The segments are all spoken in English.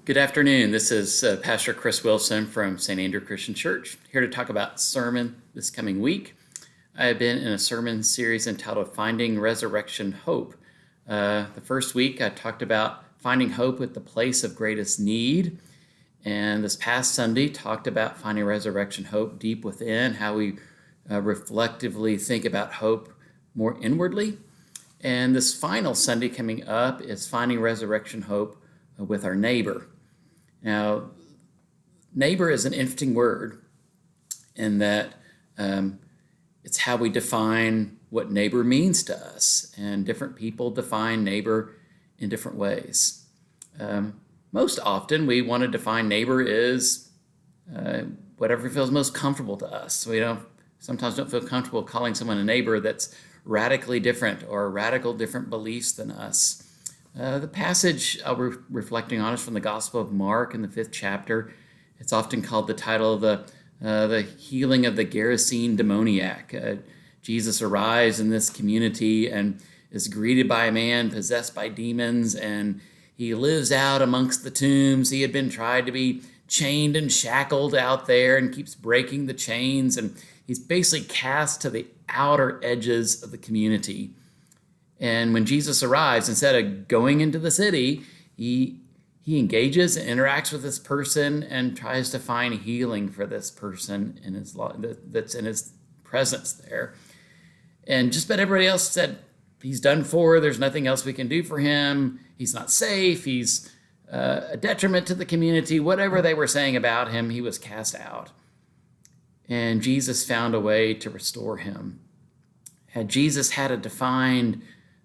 Good afternoon. This is Pastor Chris Wilson from St. Andrew Christian Church, here to talk about sermon this coming week. I have been in a sermon series entitled Finding Resurrection Hope. The first week I talked about finding hope at the place of greatest need. And this past Sunday talked about finding resurrection hope deep within, how we reflectively think about hope more inwardly. And this final Sunday coming up is finding resurrection hope with our neighbor. Now, neighbor is an interesting word in that it's how we define what neighbor means to us, and different people define neighbor in different ways. Most often, we want to define neighbor as whatever feels most comfortable to us. We sometimes don't feel comfortable calling someone a neighbor that's radically different or radical different beliefs than us. The passage I'll be reflecting on is from the Gospel of Mark in the 5th chapter. It's often called the title of the healing of the Gerasene demoniac. Jesus arrives in this community and is greeted by a man possessed by demons, and he lives out amongst the tombs. He had been tried to be chained and shackled out there and keeps breaking the chains, and he's basically cast to the outer edges of the community. And when Jesus arrives, instead of going into the city, he engages and interacts with this person and tries to find healing for this person in his that's in his presence there. And just about everybody else said, he's done for. There's nothing else we can do for him. He's not safe. He's a detriment to the community. Whatever they were saying about him, he was cast out. And Jesus found a way to restore him. Had Jesus had a defined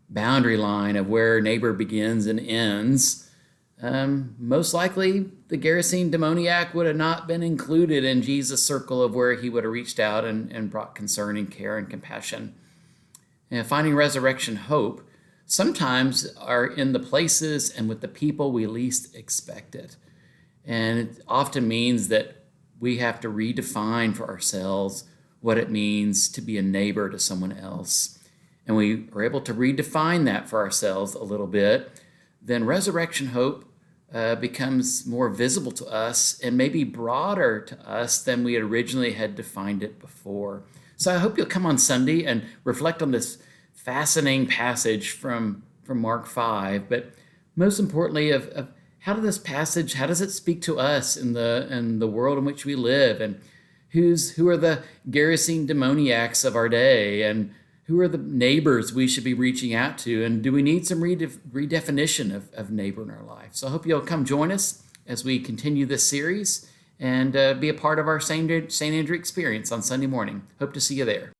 boundary line of where neighbor begins and ends, most likely the Gerasene demoniac would have not been included in Jesus' circle of where he would have reached out and brought concern and care and compassion. And finding resurrection hope sometimes are in the places and with the people we least expect it. And it often means that we have to redefine for ourselves what it means to be a neighbor to someone else. And we are able to redefine that for ourselves a little bit, then resurrection hope becomes more visible to us and maybe broader to us than we originally had defined it before. So I hope you'll come on Sunday and reflect on this fascinating passage from Mark 5, but most importantly of how does it speak to us in the world in which we live, and who are the Gerasene demoniacs of our day, and who are the neighbors we should be reaching out to? And do we need some redefinition of neighbor in our life? So I hope you'll come join us as we continue this series and be a part of our St. Andrew experience on Sunday morning. Hope to see you there.